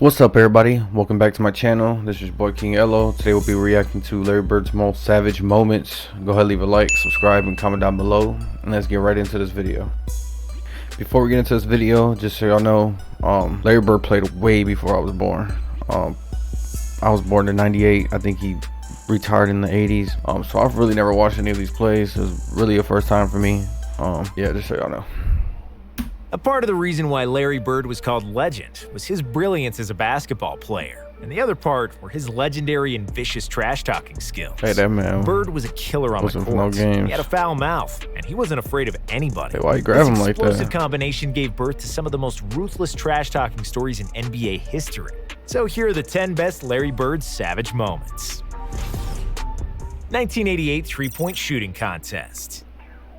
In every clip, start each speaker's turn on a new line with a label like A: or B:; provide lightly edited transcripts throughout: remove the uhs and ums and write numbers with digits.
A: What's up, everybody? Welcome back to my channel. This is your boy King Elo. Today we'll be reacting to Larry Bird's most savage moments. Go ahead, leave a like, subscribe, and comment down below, and let's get right into this video. Before we get into this video, just so y'all know, Larry Bird played way before I was born. I was born in '98. I think he retired in the '80s. So I've really never watched any of these plays. It was really a first time for me. Yeah, just so y'all know.
B: A part of the reason why Larry Bird was called legend was his brilliance as a basketball player, and the other part were his legendary and vicious trash-talking skills.
A: Hey, that man.
B: Bird was a killer on the court.
A: No games.
B: He had a foul mouth, and he wasn't afraid of anybody.
A: Hey, why you grab him like that?
B: This explosive combination gave birth to some of the most ruthless trash-talking stories in NBA history. So here are the 10 best Larry Bird savage moments. 1988 three-point shooting contest.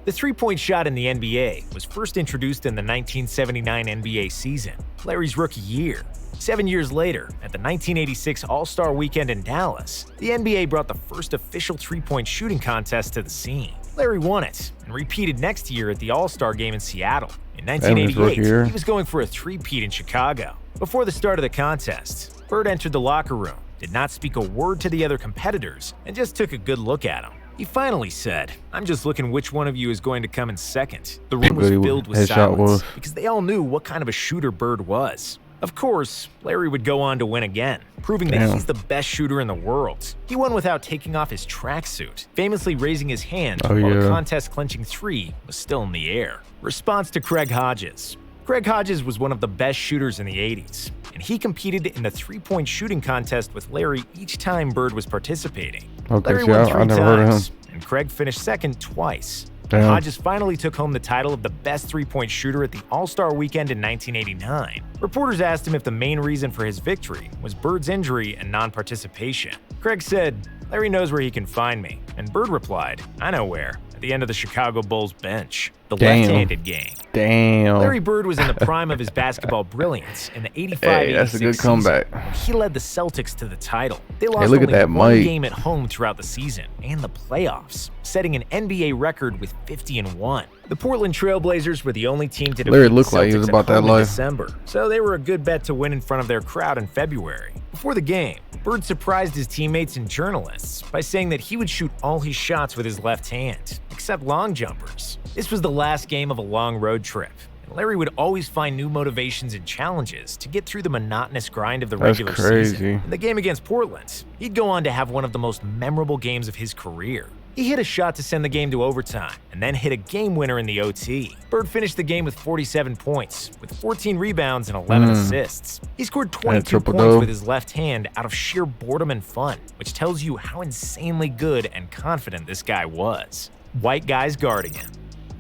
B: The three-point shot in the NBA was first introduced in the 1979 NBA season, Larry's rookie year. 7 years later, at the 1986 All-Star Weekend in Dallas, the NBA brought the first official three-point shooting contest to the scene. Larry won it, and repeated next year at the All-Star Game in Seattle. In 1988, he was going for a three-peat in Chicago. Before the start of the contest, Bird entered the locker room, did not speak a word to the other competitors, and just took a good look at them. He finally said, "I'm just looking which one of you is going to come in second." The room was filled with silence because they all knew what kind of a shooter Bird was. Of course, Larry would go on to win again, proving that he's the best shooter in the world. He won without taking off his tracksuit, famously raising his hand while the contest-clinching three was still in the air. Response to Craig Hodges. Craig Hodges was one of the best shooters in the 80s, and he competed in the three-point shooting contest with Larry each time Bird was participating. Larry won 3 times, and Craig finished second twice. Hodges finally took home the title of the best three-point shooter at the All-Star Weekend in 1989. Reporters asked him if the main reason for his victory was Bird's injury and non-participation. Craig said, "Larry knows where he can find me," and Bird replied, "I know where, at the end of the Chicago Bulls bench, the left-handed gang." Larry Bird was in the prime of his basketball brilliance in the 85-86
A: that's a good comeback.
B: He led the Celtics to the title. They lost only one game at home throughout the season and the playoffs, setting an NBA record with 50-1. The Portland Trail Blazers were the only team to defeat the Celtics at home in December, so they were a good bet to win in front of their crowd in February. Before the game, Bird surprised his teammates and journalists by saying that he would shoot all his shots with his left hand, except long jumpers. This was the last game of a long road trip, and Larry would always find new motivations and challenges to get through the monotonous grind of the regular season. In the game against Portland, he'd go on to have one of the most memorable games of his career. He hit a shot to send the game to overtime, and then hit a game winner in the OT. Bird finished the game with 47 points, with 14 rebounds and 11 assists. He scored 22 points with his left hand out of sheer boredom and fun, which tells you how insanely good and confident this guy was. White guys guarding him.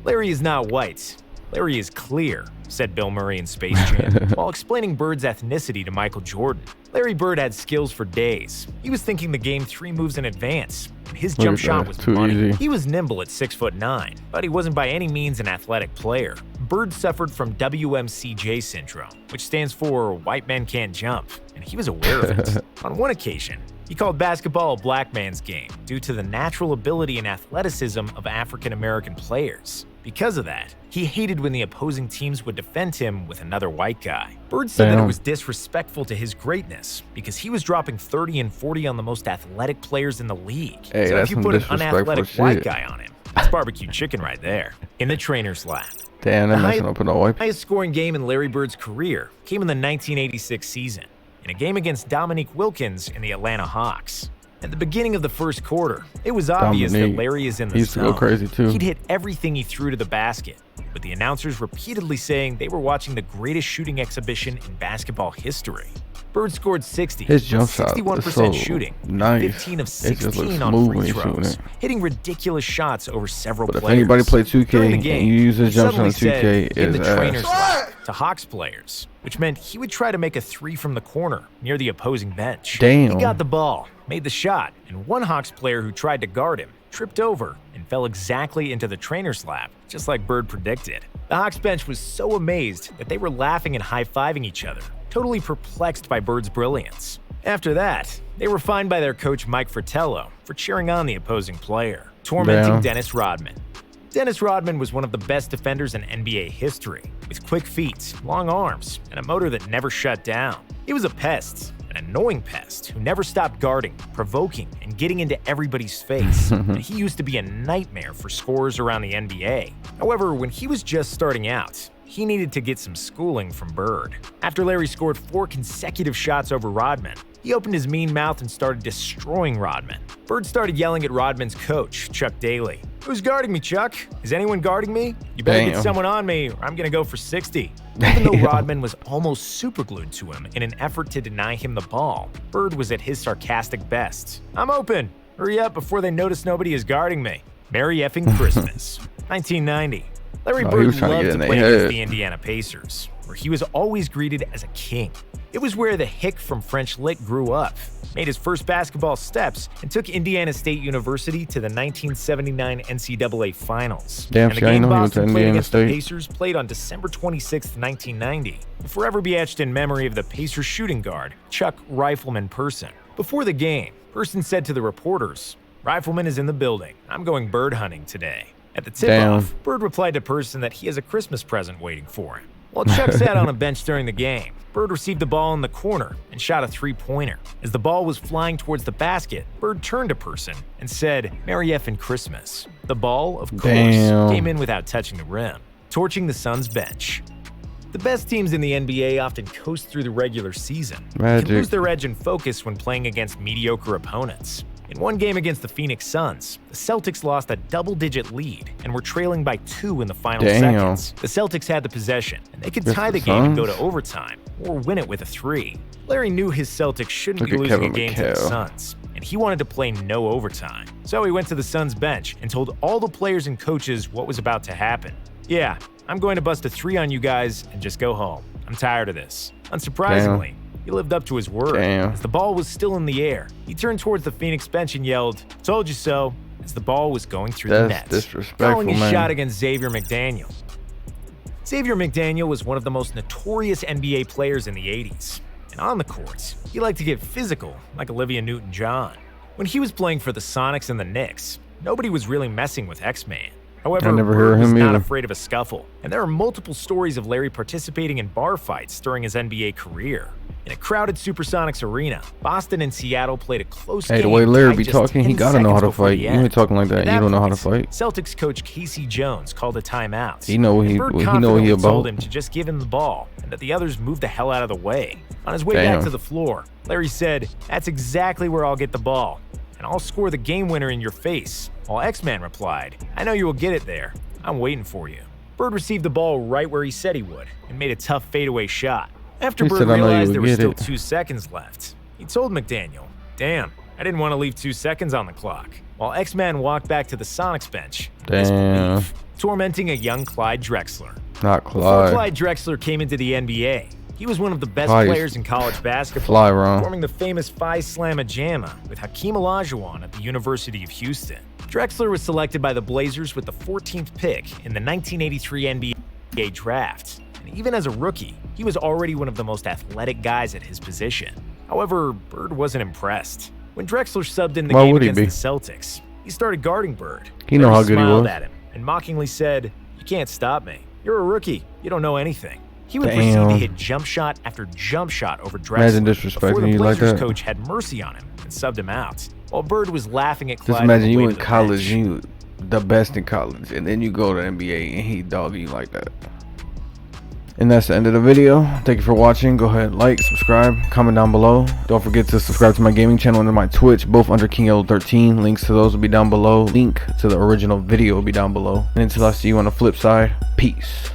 B: "Larry is not white. Larry is clear," said Bill Murray in Space Jam, while explaining Bird's ethnicity to Michael Jordan. Larry Bird had skills for days. He was thinking the game 3 moves in advance, and his jump shot was money. He was nimble at 6'9", but he wasn't by any means an athletic player. Bird suffered from WMCJ syndrome, which stands for white men can't jump, and he was aware of it. On one occasion, he called basketball a black man's game due to the natural ability and athleticism of African-American players. Because of that, he hated when the opposing teams would defend him with another white guy. Bird said that it was disrespectful to his greatness because he was dropping 30 and 40 on the most athletic players in the league.
A: Hey,
B: so if you put an unathletic white guy on him, it's barbecue chicken right there. In the trainer's lap.
A: Damn, they're messing up in the white.
B: The highest scoring game in Larry Bird's career came in the 1986 season, in a game against Dominique Wilkins in the Atlanta Hawks. At the beginning of the first quarter, it was obvious that Larry is in the zone.
A: He used to go crazy too.
B: He'd hit everything he threw to the basket, with the announcers repeatedly saying they were watching the greatest shooting exhibition in basketball history. Bird scored 60,
A: his jump shot
B: 61% shooting,
A: nice.
B: 15 of 16 on free throws, hitting ridiculous shots over several players.
A: If anybody played 2K and you use his jump shot on 2K,
B: it's the trainer's lap to Hawks players, which meant he would try to make a 3 from the corner near the opposing bench.
A: Damn.
B: He got the ball, made the shot, and one Hawks player who tried to guard him tripped over and fell exactly into the trainer's lap, just like Bird predicted. The Hawks bench was so amazed that they were laughing and high-fiving each other, totally perplexed by Bird's brilliance. After that, they were fined by their coach Mike Fratello for cheering on the opposing player, tormenting Dennis Rodman. Dennis Rodman was one of the best defenders in NBA history, with quick feet, long arms, and a motor that never shut down. He was a pest, an annoying pest who never stopped guarding, provoking, and getting into everybody's face. And he used to be a nightmare for scorers around the NBA. However, when he was just starting out, he needed to get some schooling from Bird. After Larry scored 4 consecutive shots over Rodman, he opened his mean mouth and started destroying Rodman. Bird started yelling at Rodman's coach, Chuck Daly. "Who's guarding me, Chuck? Is anyone guarding me? You better get someone on me or I'm gonna go for 60. Even though Rodman was almost superglued to him in an effort to deny him the ball, Bird was at his sarcastic best. "I'm open. Hurry up before they notice nobody is guarding me." Merry effing Christmas. 1990. Larry Bird loved to play against the Indiana Pacers, where he was always greeted as a king. It was where the hick from French Lick grew up, made his first basketball steps, and took Indiana State University to the 1979 NCAA Finals.
A: Damn,
B: and the game Boston played against the Pacers played on December 26, 1990, will forever be etched in memory of the Pacers shooting guard, Chuck Rifleman Person. Before the game, Person said to the reporters, "Rifleman is in the building. I'm going bird hunting today." At the tip-off, Bird replied to Person that he has a Christmas present waiting for him. While Chuck sat on a bench during the game, Bird received the ball in the corner and shot a three-pointer. As the ball was flying towards the basket, Bird turned to Person and said, "Merry effing Christmas." The ball, of course, came in without touching the rim, torching the Suns' bench. The best teams in the NBA often coast through the regular season and can lose their edge and focus when playing against mediocre opponents. In one game against the Phoenix Suns, the Celtics lost a double-digit lead and were trailing by 2 in the final seconds. The Celtics had the possession, and they could tie the game and go to overtime, or win it with a 3. Larry knew his Celtics shouldn't be losing a game to the Suns, and he wanted to play no overtime. So he went to the Suns bench and told all the players and coaches what was about to happen. "Yeah, I'm going to bust a 3 on you guys and just go home. I'm tired of this." Unsurprisingly, he lived up to his word. As the ball was still in the air, he turned towards the Phoenix bench and yelled, "Told you so," as the ball was going through the net, following his shot against Xavier McDaniel. Xavier McDaniel was one of the most notorious NBA players in the 80s. And on the courts, he liked to get physical, like Olivia Newton-John. When he was playing for the Sonics and the Knicks, nobody was really messing with X-Man. However, Bird was not afraid of a scuffle, and there are multiple stories of Larry participating in bar fights during his NBA career. In a crowded Supersonics arena, Boston and Seattle played a close game.
A: Hey, the way Larry be talking, he gotta know how to fight. You ain't talking like that. You don't know how to fight.
B: Celtics coach Casey Jones called a timeout.
A: He know what he about.
B: Told him to just give him the ball and that the others move the hell out of the way. On his way back to the floor, Larry said, "That's exactly where I'll get the ball, and I'll score the game winner in your face." While X-Man replied, "I know you will get it there. I'm waiting for you." Bird received the ball right where he said he would and made a tough fadeaway shot. After Bird realized there was still 2 seconds left, he told McDaniel, "Damn, I didn't want to leave 2 seconds on the clock." While X-Man walked back to the Sonics bench, tormenting a young Clyde Drexler.
A: Not Clyde.
B: Before Clyde Drexler came into the NBA, he was one of the best players in college basketball, forming the famous Phi Slamma Jamma with Hakeem Olajuwon at the University of Houston. Drexler was selected by the Blazers with the 14th pick in the 1983 NBA draft. And even as a rookie, he was already one of the most athletic guys at his position. However, Bird wasn't impressed. When Drexler subbed in the game against the Celtics, he started guarding Bird.
A: He knew how good he was.
B: At him and mockingly said, "You can't stop me. You're a rookie. You don't know anything." He would proceed to hit jump shot after jump shot over Drexler before the Blazers coach had mercy on him and subbed him out. While Bird was laughing at Clyde.
A: Just imagine you in college, you the best in college, and then you go to NBA and he dogging you like that. And that's the end of the video. Thank you for watching. Go ahead, like, subscribe, comment down below. Don't forget to subscribe to my gaming channel and my Twitch, both under King Yellow 13. Links to those will be down below. Link to the original video will be down below. And until I see you on the flip side, peace.